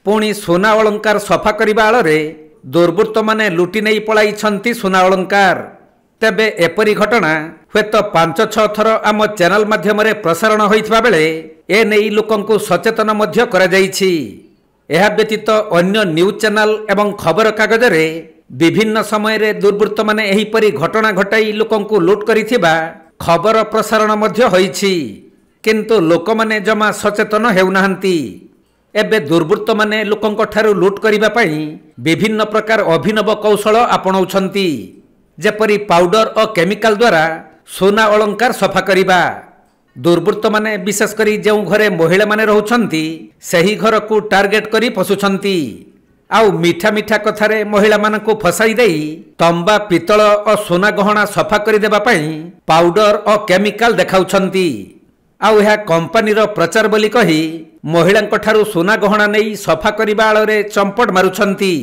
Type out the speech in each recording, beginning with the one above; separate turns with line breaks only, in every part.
पुणी सुना अलंकार सफा करने आଳରେ दुर्बृत्त माने लुटि नहीं पलाई सुना अलंकार। तेबे एपरी घटना हेत 5-6 थर आम चैनल माध्यम प्रसारण होइथिबा बेले ए नेई लोकंकु सचेतन मध्य करा जाइछि। एहा व्यतीत अन्य न्यूज चैनल एवं खबर कागज रे विभिन्न समय रे दुर्बृत्त माने एहिपरि घटना घटाई लोकंकु लूट करिथिबा खबर प्रसारण मध्य होइछि, किंतु लोक माने जमा सचेतन हेउनाहंती। एबे दुर्बृत्त माने लोकंक ठारू लूट करिबा पई विभिन्न प्रकार अभिनव कौशल आपणाउछंती, जेपरि पाउडर और केमिकल द्वारा सोना अलंकार सफा करिबा। दुर्बृत्त माने विशेष करी जो घरे महिला माने रहउछंती सही घर को टार्गेट करी पसुछंती। आउ मीठा मीठा कथारे महिला मानकु फसाई देई तंबा पितल और सोना गहना सफा करि देबा पई पाउडर और केमिकल देखाउछंती। आउ यह कंपनीर प्रचार बोली कही महिलांक ठारू सोना गहना नहीं सफा करिबा आଳରେ चंपट मारुछंती।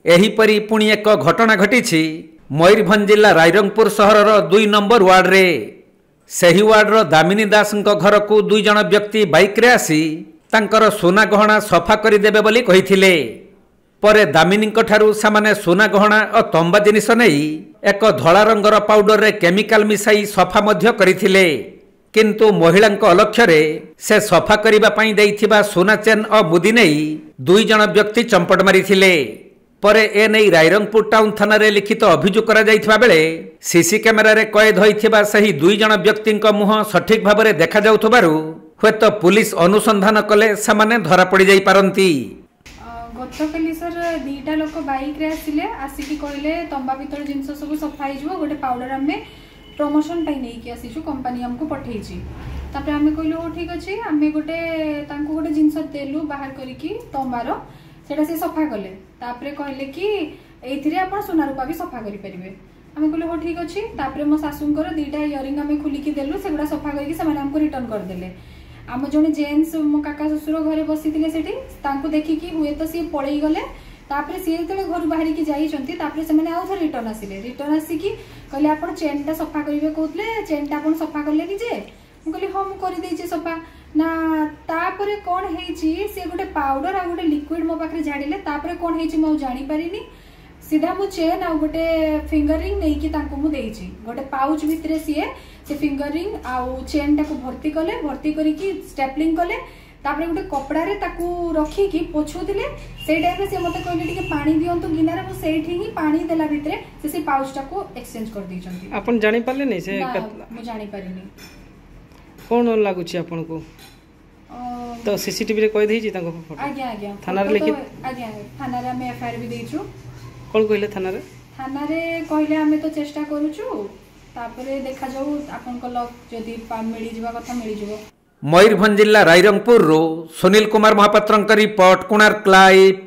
एहिपरि पुणी एक घटना घटिछि मयूरभंज जिला रायरंगपुर सहरर 2 नंबर वार्ड रे। सही वार्डर दामिनी दास घर को 2 जन व्यक्ति बाइक रे आसी तांकर सोना गहना सफा करि देबे बोली कहिथिले। परे दामिनी ठारू सामाने सोना गहना और तंबा जिनिस नहीं एक धला रंगर पाउडर रे केमिकल मिसाई सफा मध्य करिथिले, किंतु महिलांक अलक्ष्य से सफा करिबा पई देइथिबा सोना चेन और मुदी नहीं 2 जन व्यक्ति चंपट मारिथिले। परे ए नहीं रायरंगपुर टाउन थाना रे लिखित अभियोग करा जाइथिबा बेले सीसी कैमेरा रे कैद होइथिबा सही 2 जन व्यक्तिंक मुह सठिक भाबरे देखा जाउथबारु हेत पुलिस अनुसंधान कले सामाने धरा पड़ी जाई पारंती।
गतकाली सर 2टा लोक बाइक रे आसिले आसिकी कहले तंबा पितल जिंस सब सफाई जबो गोटे पाउडर हमें प्रमोशन पाई नहीं कि आसीछु कंपनी हमको पठेइछि। तापर हमें कहलो हो ठीक अछि हमें गोटे तांको गोटे जिंस देलु बाहर करिकी तंबार सेटा से सफा कले। तापर कहले कि एथिरे आपण सोना रूपा भी सफा करि परिबे। हमें कहलो हो ठीक अछि। तापर मो सासुंकर 2टा इयरिंग हमें खुलिकी देलु सेगुडा सफा करिकी समान हमको रिटर्न कर देले। आम जने जेंट्स मो काका ससुर घरे बसिथिले सेठी तांको देखिकी हुए तो सी पळेई गले। तापर सी जेते घर बाहर की जाइछंती तापर से माने आउ रिटर्न आसिले। रिटर्न आसिकी कहले आपण चेनटा सफा करिवे कहतले चेनटा आपण सफा करले नि जे मु कहली हम करि देइछि सफा ना। तापर कोन हेछि से गोटे पाउडर आ गोटे लिक्विड मो पाखरे झाड़िले। तापर कोन हेछि मो जानि परिनी सीधा मु चेन आ गोटे फिंगर रिंग नै कि तांको मु देइछि। गोटे पाउच भितरे से फिंगर रिंग आ चेन टाको भर्ती कले, भर्ती करिकी स्टेपलिंग कले। तापर गोटे कपड़ा रे ताकू रखी की पोछुदिले। से टाइम रे से मते कहले टिके पानी दियंतु गिनारे मु सेठी ही पानी देला भितरे से पाउच टाको एक्सचेंज कर दैछंती।
अपन जानि पाले नै से
मु जानि परिनी
कोन लागु छी अपन को तो सीसीटीवी रे कहि देछि ताको फोटो।
आज्ञा आज्ञा
थाना रे लिखि
आज्ञा थाना रे हमें एफआईआर भी देइछु।
कोन कहले थाना रे
कहले हमें तो चेष्टा करूछु तापरे देखा जाऊ आपन को लक जदी मिली जिबा कथा मिली जिवो।
मयूरभंज जिला रायरंगपुर रो सुनील कुमार महापात्रंक रिपोर्ट कोणार्क लाइव।